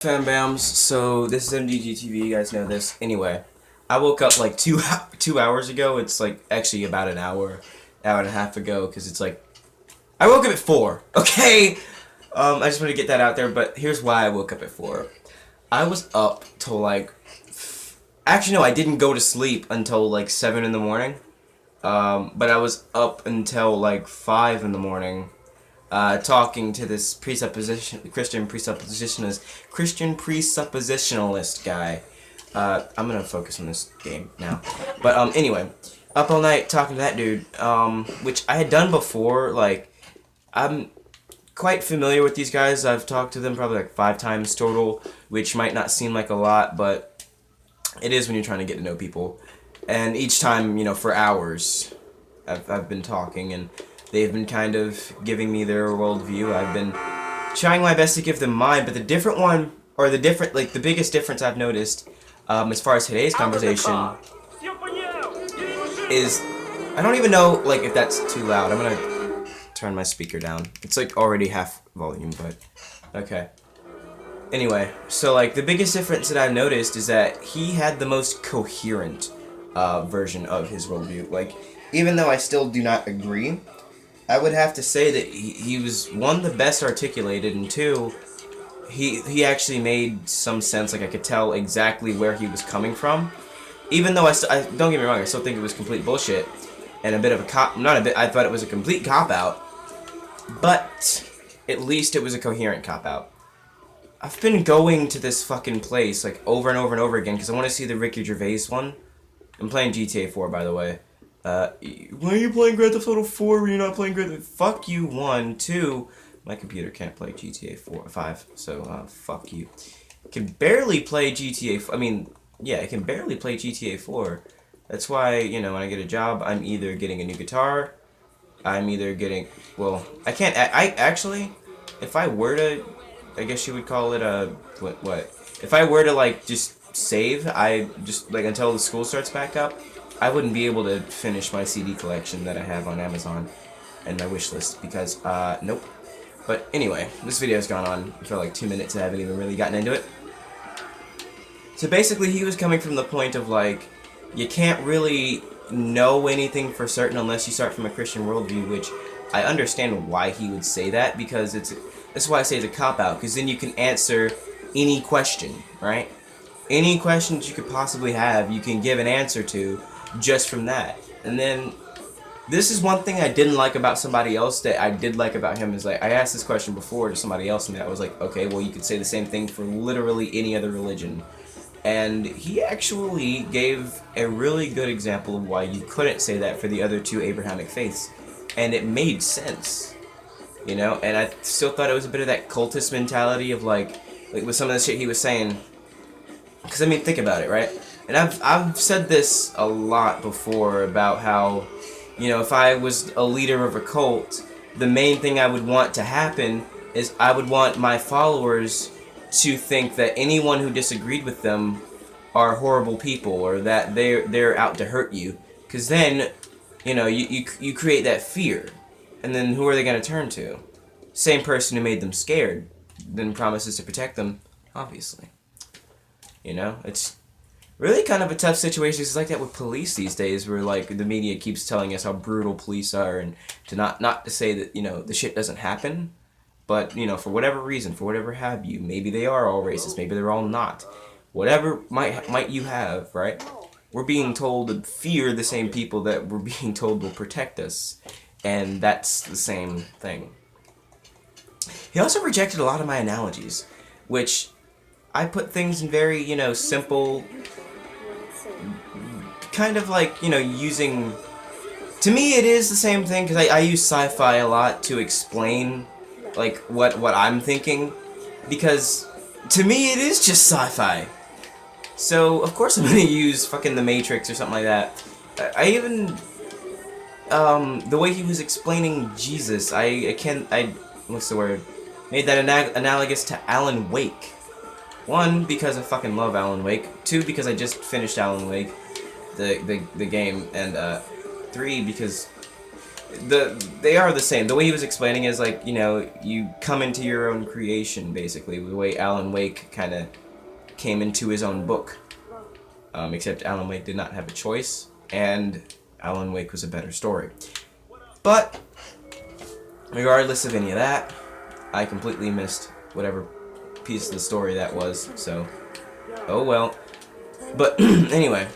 Fam bams, so this is MDGTV, you guys know this. Anyway, I woke up like 2 hours ago. It's like actually about an hour and a half ago, because it's like, I woke up at 4, okay? I just want to get that out there, but here's why I woke up at 4. I was up till like, actually no, I didn't go to sleep until like 7 in the morning. But I was up until like 5 in the morning. Talking to this Christian presuppositionalist guy. I'm gonna focus on this game now. But anyway, up all night talking to that dude, which I had done before. Like, I'm quite familiar with these guys. I've talked to them probably like 5 times total, which might not seem like a lot, but it is when you're trying to get to know people. And each time, for hours, I've been talking, and they've been kind of giving me their worldview. I've been trying my best to give them mine, but the biggest difference I've noticed, as far as today's conversation, is, I don't even know, like, if that's too loud. I'm gonna turn my speaker down. It's, like, already half volume, but, okay. Anyway, so, like, the biggest difference that I've noticed is that he had the most coherent version of his worldview. Like, even though I still do not agree, I would have to say that he was, one, the best articulated, and two, he actually made some sense. Like, I could tell exactly where he was coming from. Even though I don't get me wrong, I still think it was complete bullshit, and a bit of a I thought it was a complete cop-out, but at least it was a coherent cop-out. I've been going to this fucking place, like, over and over and over again, because I want to see the Ricky Gervais one. I'm playing GTA 4, by the way. Why are you playing Grand Theft Auto 4 when you're not playing Grand Theft? Fuck you, 1. 2, my computer can't play GTA 5, so, fuck you. It can barely play GTA 4, it can barely play GTA 4. That's why, when I get a job, I'm either getting a new guitar, I'm either getting, well, I actually, if I were to, I guess you would call it a, what? If I were to, like, just save, until the school starts back up, I wouldn't be able to finish my CD collection that I have on Amazon and my wish list because, nope. But anyway, this video's gone on for like 2 minutes and I haven't even really gotten into it. So basically, he was coming from the point of, like, you can't really know anything for certain unless you start from a Christian worldview, which I understand why he would say that, because that's why I say it's a cop-out, because then you can answer any question, right? Any questions you could possibly have, you can give an answer to just from that. And then, this is one thing I didn't like about somebody else that I did like about him, is like, I asked this question before to somebody else and I was like, okay, well, you could say the same thing for literally any other religion. And he actually gave a really good example of why you couldn't say that for the other 2 Abrahamic faiths. And it made sense. And I still thought it was a bit of that cultist mentality of like with some of the shit he was saying. Because, think about it, right? And I've said this a lot before about how, if I was a leader of a cult, the main thing I would want to happen is I would want my followers to think that anyone who disagreed with them are horrible people, or that they're out to hurt you. Because then, you create that fear. And then who are they going to turn to? Same person who made them scared, then promises to protect them, obviously. It's really kind of a tough situation. It's like that with police these days, where, like, the media keeps telling us how brutal police are, and to not to say that, the shit doesn't happen, but, for whatever reason, for whatever have you, maybe they are all racist, maybe they're all not. Whatever might you have, right? We're being told to fear the same people that we're being told will protect us, and that's the same thing. He also rejected a lot of my analogies, which I put things in very, simple, kind of like, using, to me it is the same thing, because I use sci-fi a lot to explain, like, what I'm thinking, because to me it is just sci-fi. So, of course I'm gonna use fucking The Matrix or something like that. I even, the way he was explaining Jesus, what's the word? Made that analogous to Alan Wake. 1, because I fucking love Alan Wake. 2, because I just finished Alan Wake, the game. And 3, because they are the same. The way he was explaining is like, you know, you come into your own creation, basically. The way Alan Wake kind of came into his own book. Except Alan Wake did not have a choice, and Alan Wake was a better story. But, regardless of any of that, I completely missed whatever piece of the story that was, so, oh well. But, anyway,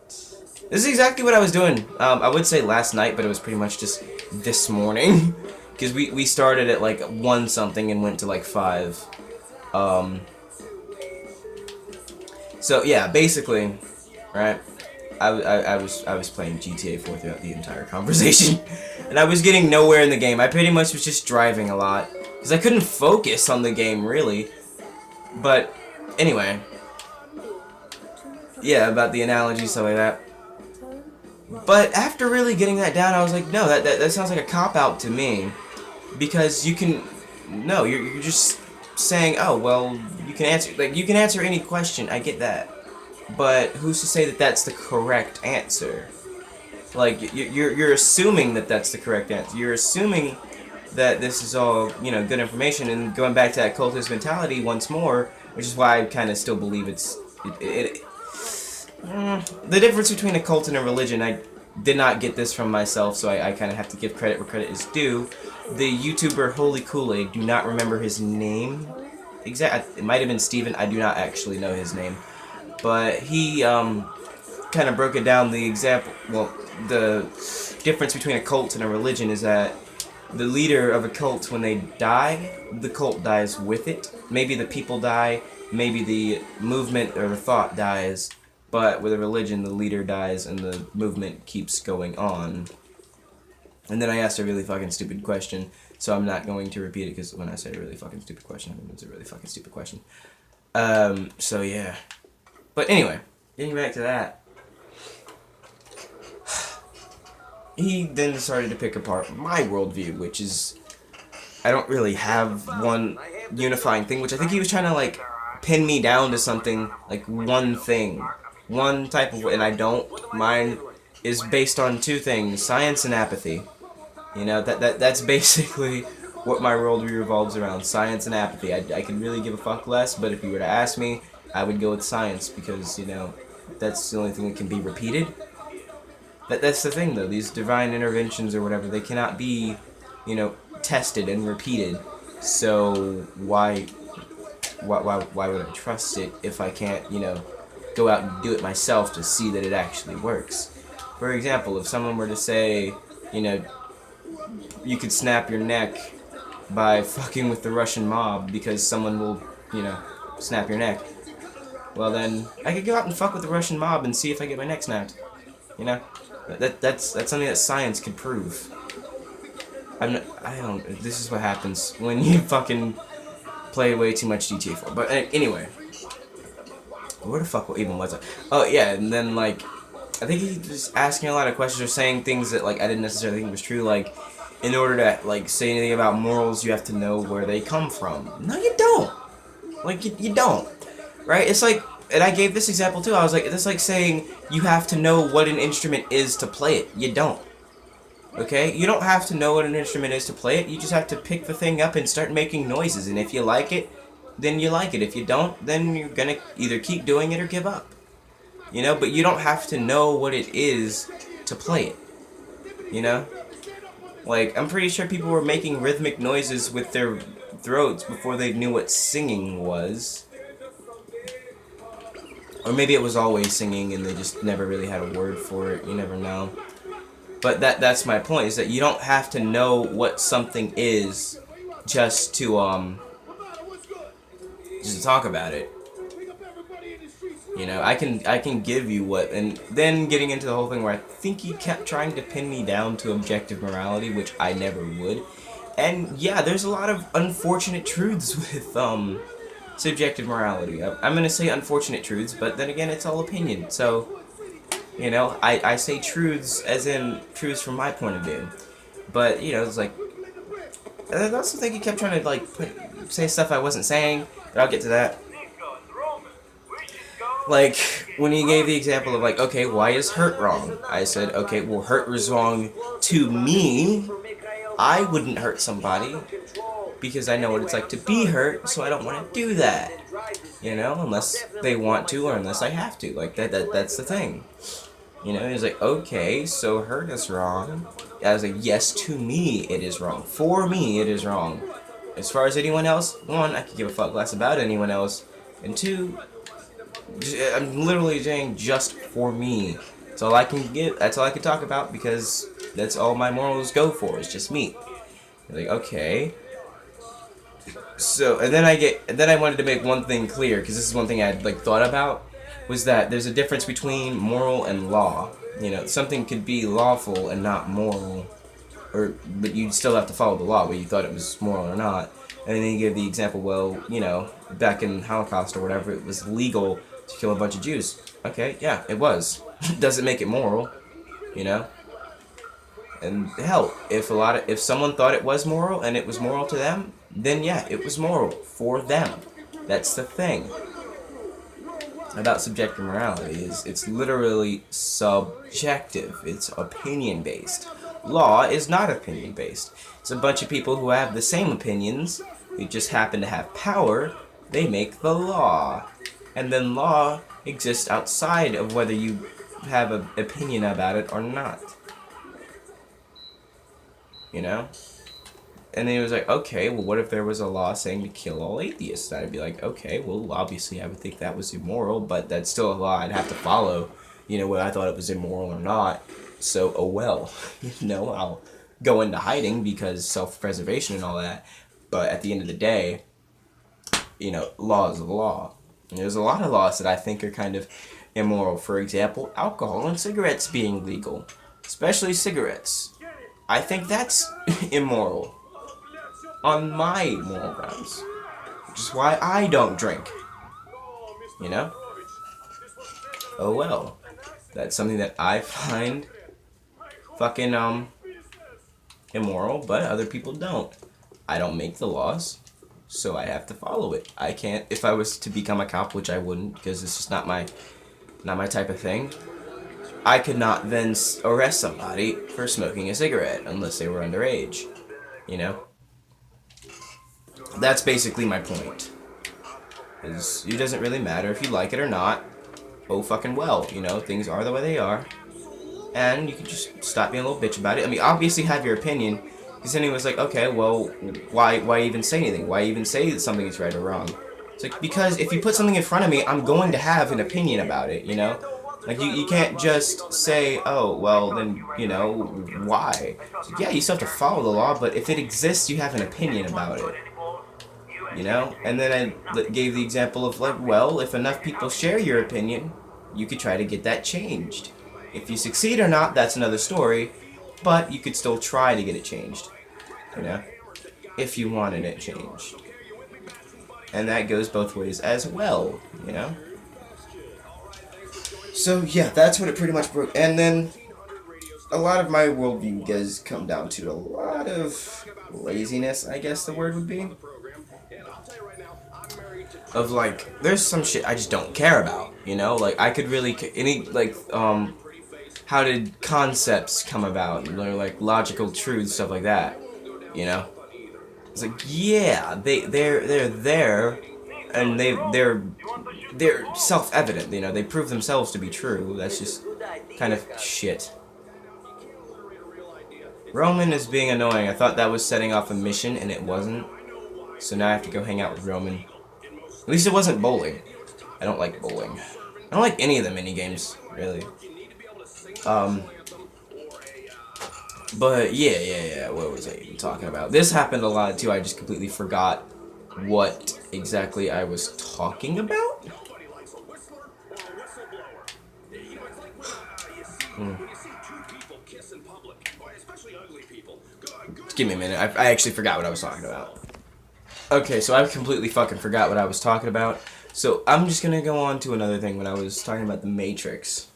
this is exactly what I was doing. I would say last night, but it was pretty much just this morning. Because we started at like 1 something and went to like 5. So yeah, basically, right, I was playing GTA 4 throughout the entire conversation. And I was getting nowhere in the game. I pretty much was just driving a lot. Because I couldn't focus on the game, really. But, anyway. Yeah, about the analogy, stuff like that. But after really getting that down, I was like, no, that sounds like a cop-out to me. Because you can... No, you're just saying, oh, well, you can answer any question, I get that. But who's to say that that's the correct answer? Like, you're assuming that that's the correct answer. You're assuming that this is all, you know, good information, and going back to that cultist mentality once more, which is why I kind of still believe the difference between a cult and a religion, I did not get this from myself, so I kind of have to give credit where credit is due. The YouTuber Holy Kool-Aid, do not remember his name. It might have been Steven, I do not actually know his name. But he kind of broke it down, the example, well, the difference between a cult and a religion is that the leader of a cult, when they die, the cult dies with it. Maybe the people die, maybe the movement or the thought dies, but with a religion, the leader dies and the movement keeps going on. And then I asked a really fucking stupid question, so I'm not going to repeat it, because when I say a really fucking stupid question, I mean it's a really fucking stupid question. So yeah. But anyway, getting back to that. He then started to pick apart my worldview, which is, I don't really have one unifying thing, which I think he was trying to, like, pin me down to something, like, one thing. One type of, and I don't. Mine is based on 2 things, science and apathy. You know, that's basically what my worldview revolves around, science and apathy. I could really give a fuck less, but if you were to ask me, I would go with science, because, you know, that's the only thing that can be repeated. That's the thing, though. These divine interventions or whatever, they cannot be, you know, tested and repeated. So why would I trust it if I can't, you know, go out and do it myself to see that it actually works? For example, if someone were to say, you know, you could snap your neck by fucking with the Russian mob because someone will, you know, snap your neck. Well then, I could go out and fuck with the Russian mob and see if I get my neck snapped. You know? That's something that science could prove. This is what happens when you fucking play way too much GTA 4. But anyway. Where the fuck even was I? Oh yeah, and then like, I think he was asking a lot of questions or saying things that like I didn't necessarily think was true, like, in order to like say anything about morals, you have to know where they come from. No, you don't. Like, you don't. Right? It's like, and I gave this example too, I was like, it's like saying you have to know what an instrument is to play it. You don't. Okay? You don't have to know what an instrument is to play it, you just have to pick the thing up and start making noises, and if you like it, then you like it. If you don't, then you're gonna either keep doing it or give up. You know? But you don't have to know what it is to play it. You know? Like, I'm pretty sure people were making rhythmic noises with their throats before they knew what singing was. Or maybe it was always singing and they just never really had a word for it. You never know. But that's my point, is that you don't have to know what something is just to talk about it. You know, I can give you what, and then getting into the whole thing where I think he kept trying to pin me down to objective morality, which I never would. And yeah, there's a lot of unfortunate truths with subjective morality. I'm gonna say unfortunate truths, but then again, it's all opinion. So, you know, I say truths as in truths from my point of view. But, you know, it's like, I also think he kept trying to, like, say stuff I wasn't saying, but I'll get to that. like, when he gave the example of, like, okay, why is hurt wrong? I said, okay, well, hurt was wrong to me. I wouldn't hurt somebody because I know what it's like to be hurt, so I don't want to do that. You know, unless they want to or unless I have to. Like, that's the thing. You know, he's like, okay, so hurt is wrong. I was like, yes, to me it is wrong. For me it is wrong. As far as anyone else, one, I could give a fuck less about anyone else. And two, I'm literally saying just for me. That's all I can give. That's all I can talk about because that's all my morals go for. It's just me. Like, okay. So, and then I wanted to make one thing clear because this is one thing I had like thought about was that there's a difference between moral and law. You know, something could be lawful and not moral, but you still have to follow the law, whether you thought it was moral or not. And then he gave the example, well, you know, back in Holocaust or whatever, it was legal to kill a bunch of Jews. Okay, yeah, it was. Doesn't make it moral, you know. And hell, if someone thought it was moral and it was moral to them, then yeah, it was moral for them. That's the thing about subjective morality is it's literally subjective. It's opinion based. Law is not opinion based. It's a bunch of people who have the same opinions, who just happen to have power. They make the law, and then law exists outside of whether you have an opinion about it or not. You know? And then he was like, okay, well, what if there was a law saying to kill all atheists? I'd be like, okay, well, obviously I would think that was immoral, but that's still a law I'd have to follow, you know, whether I thought it was immoral or not. So, oh well, you know, I'll go into hiding because self-preservation and all that. But at the end of the day, you know, law is a law. And there's a lot of laws that I think are kind of immoral. For example, alcohol and cigarettes being legal, especially cigarettes. I think that's immoral. On my moral grounds. Which is why I don't drink. You know? Oh well. That's something that I find fucking, immoral, but other people don't. I don't make the laws, so I have to follow it. I can't, if I was to become a cop, which I wouldn't, because it's just not my type of thing, I could not then arrest somebody for smoking a cigarette unless they were underage. You know? That's basically my point. It doesn't really matter if you like it or not. Oh fucking well, you know, things are the way they are. And you can just stop being a little bitch about it. I mean, obviously have your opinion. Because then he was like, okay, well, why even say anything? Why even say that something is right or wrong? It's like, because if you put something in front of me, I'm going to have an opinion about it, you know? Like, you can't just say, oh, well, then, you know, why? So, yeah, you still have to follow the law, but if it exists, you have an opinion about it. You know? And then I gave the example of, like, well, if enough people share your opinion, you could try to get that changed. If you succeed or not, that's another story, but you could still try to get it changed. You know? If you wanted it changed. And that goes both ways as well, you know? So, yeah, that's what it pretty much broke. And then, a lot of my worldview does come down to a lot of laziness, I guess the word would be. Of, like, there's some shit I just don't care about, you know? Like, I could really, how did concepts come about? Or, like, logical truths, stuff like that, you know? It's like, yeah, they're there, and they're self-evident, you know, they prove themselves to be true. That's just kind of shit. Roman is being annoying. I thought that was setting off a mission, and it wasn't. So now I have to go hang out with Roman. At least it wasn't bowling. I don't like bowling. I don't like any of the minigames, really. But yeah, what was I even talking about? This happened a lot, too. I just completely forgot what exactly I was talking about. Give me a minute. I actually forgot what I was talking about. Okay, so I completely fucking forgot what I was talking about. So I'm just gonna go on to another thing when I was talking about the Matrix.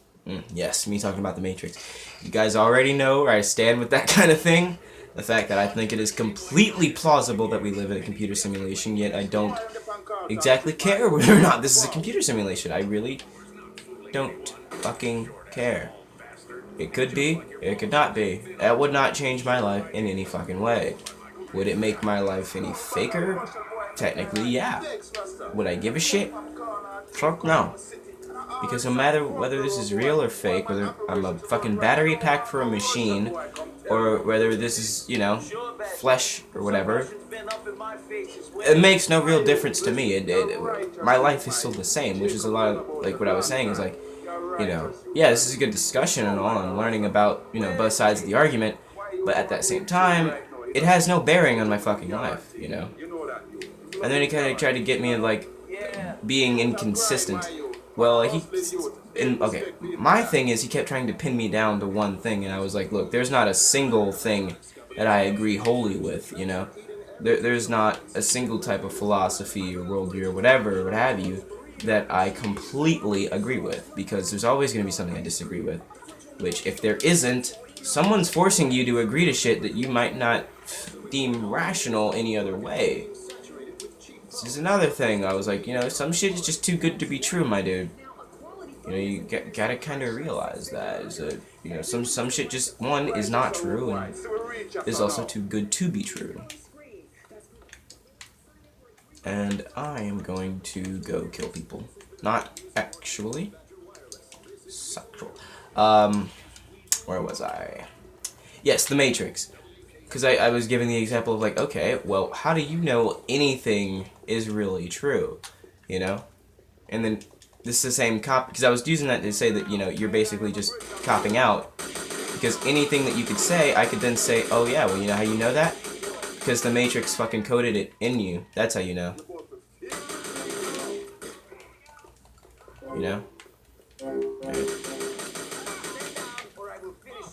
Yes, me talking about the Matrix. You guys already know where I stand with that kind of thing. The fact that I think it is completely plausible that we live in a computer simulation, yet I don't exactly care whether or not this is a computer simulation. I really don't fucking care. It could be, it could not be. That would not change my life in any fucking way. Would it make my life any faker? Technically, yeah. Would I give a shit? Fuck no. Because no matter whether this is real or fake, whether I'm a fucking battery pack for a machine, or whether this is, you know, flesh or whatever, it makes no real difference to me. My life is still the same, which is a lot of, like, what I was saying is, like, you know, yeah, this is a good discussion and all, and learning about, you know, both sides of the argument, but at that same time, it has no bearing on my fucking life, you know? And then he kind of tried to get me, like, being inconsistent. Well, okay, my thing is he kept trying to pin me down to one thing, and I was like, look, there's not a single thing that I agree wholly with, you know? There's not a single type of philosophy or worldview or whatever, what have you, that I completely agree with, because there's always going to be something I disagree with, which, if there isn't, someone's forcing you to agree to shit that you might not deem rational any other way. This is another thing. I was like, you know, some shit is just too good to be true, my dude. You know, you gotta kind of realize that. Is that, you know, some shit just, one, is not true, and is also too good to be true. And I am going to go kill people. Not actually. Sexual. Where was I? Yes, The Matrix. Because I was giving the example of, like, okay, well, how do you know anything is really true? You know? And then this is the same because I was using that to say that, you know, you're basically just copping out. Because anything that you could say, I could then say, oh yeah, well, you know how you know that? Because the Matrix fucking coded it in you. That's how you know. You know?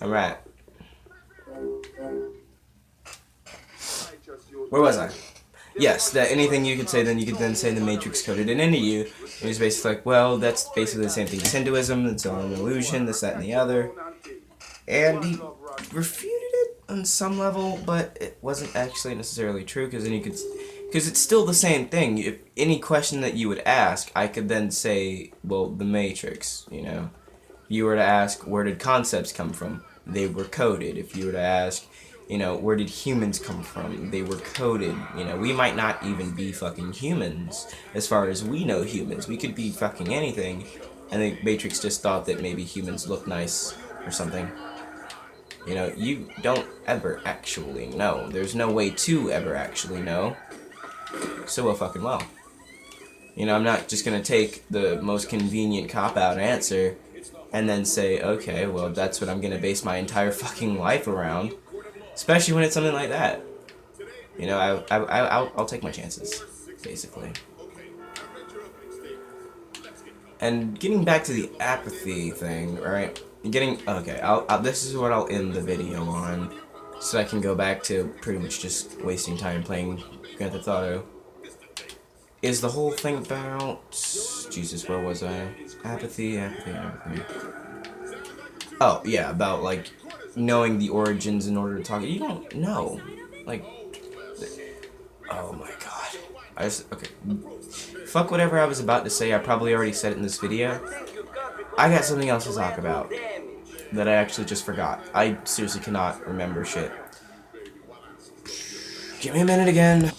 Alright. Where was I? Yes, that anything you could say, then you could then say the Matrix coded it into you. And it's basically like, well, that's basically the same thing as Hinduism, it's all an illusion, this, that, and the other. And he refuted it on some level, but it wasn't actually necessarily true, because then you could, because it's still the same thing. If any question that you would ask, I could then say, well, the Matrix, you know. If you were to ask, where did concepts come from? They were coded. If you were to ask, you know, where did humans come from? They were coded. You know, we might not even be fucking humans as far as we know humans. We could be fucking anything, and the Matrix just thought that maybe humans look nice or something. You know, you don't ever actually know. There's no way to ever actually know. So well fucking well. You know, I'm not just gonna take the most convenient cop-out answer and then say, okay, well, that's what I'm gonna base my entire fucking life around. Especially when it's something like that. You know, I'll take my chances, basically. And getting back to the apathy thing, right? Okay, this is what I'll end the video on, so I can go back to pretty much just wasting time playing Grand Theft Auto. Is the whole thing about, Jesus, where was I? Apathy. Oh, yeah, about, like, knowing the origins in order to talk. You don't know. Like, oh my god. Okay. Fuck whatever I was about to say. I probably already said it in this video. I got something else to talk about that I actually just forgot. I seriously cannot remember shit. Give me a minute again.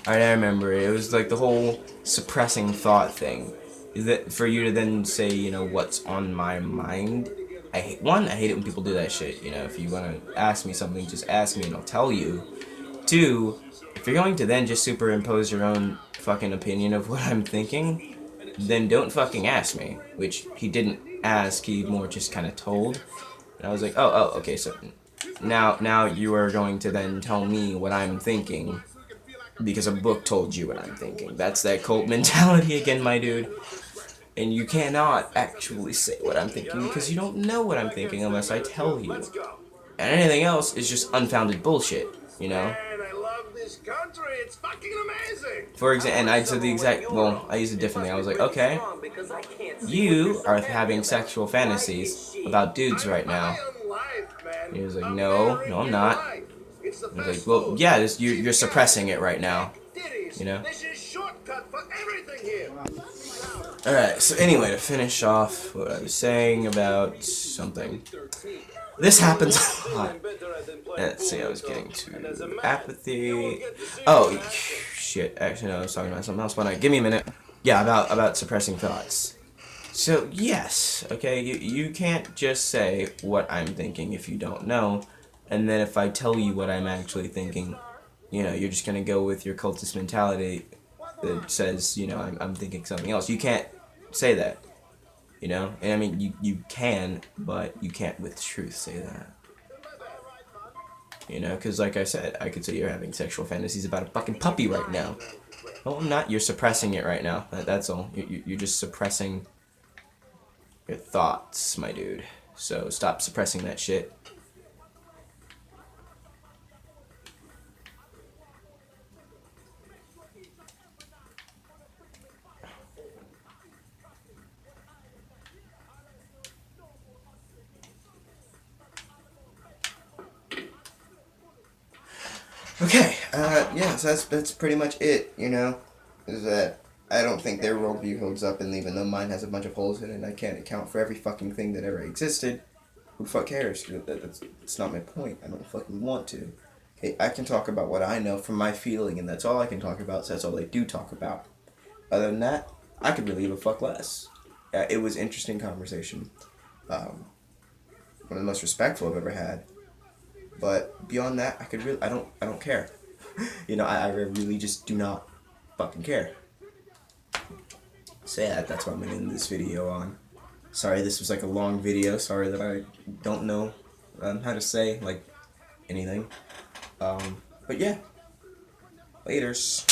Alright, I remember. It was like the whole suppressing thought thing. Is that for you to then say, you know, what's on my mind? I hate it when people do that shit. You know, if you want to ask me something, just ask me and I'll tell you. 2, if you're going to then just superimpose your own fucking opinion of what I'm thinking, then don't fucking ask me. Which he didn't ask, he more just kind of told. And I was like, oh, okay, so now you are going to then tell me what I'm thinking because a book told you what I'm thinking. That's that cult mentality again, my dude. And you cannot actually say what I'm thinking because you don't know what I'm thinking unless I tell you. And anything else is just unfounded bullshit, you know? Man, I love this country. It's fucking amazing. For example, and I said the exact, well, I used it differently. I was like, okay, you are having sexual fantasies about dudes right now. And he was like, no, I'm not. I was like, well, yeah, you're suppressing it right now, you know? Alright, so anyway, to finish off what I was saying about something. This happens a lot. Let's see, I was getting to apathy. Oh, shit. Actually, no, I was talking about something else. Give me a minute. Yeah, about suppressing thoughts. So, yes, okay, you can't just say what I'm thinking if you don't know, and then if I tell you what I'm actually thinking, you know, you're just gonna go with your cultist mentality that says, you know, I'm thinking something else. You can't say that, you know? And I mean, you can, but you can't with truth say that. You know, because like I said, I could say you're having sexual fantasies about a fucking puppy right now. No, I'm not. You're suppressing it right now. That's all. You're just suppressing your thoughts, my dude. So stop suppressing that shit. Okay, yeah, so that's pretty much it, you know, is that I don't think their worldview holds up, and even though mine has a bunch of holes in it, and I can't account for every fucking thing that ever existed, who the fuck cares? That's not my point. I don't fucking want to. Okay, I can talk about what I know from my feeling, and that's all I can talk about, so that's all they do talk about. Other than that, I could really give a fuck less. It was interesting conversation. One of the most respectful I've ever had. But beyond that, I don't care. You know, I really just do not fucking care. So yeah, that's what I'm gonna end this video on. Sorry this was like a long video. Sorry that I don't know how to say like anything. But yeah, laters.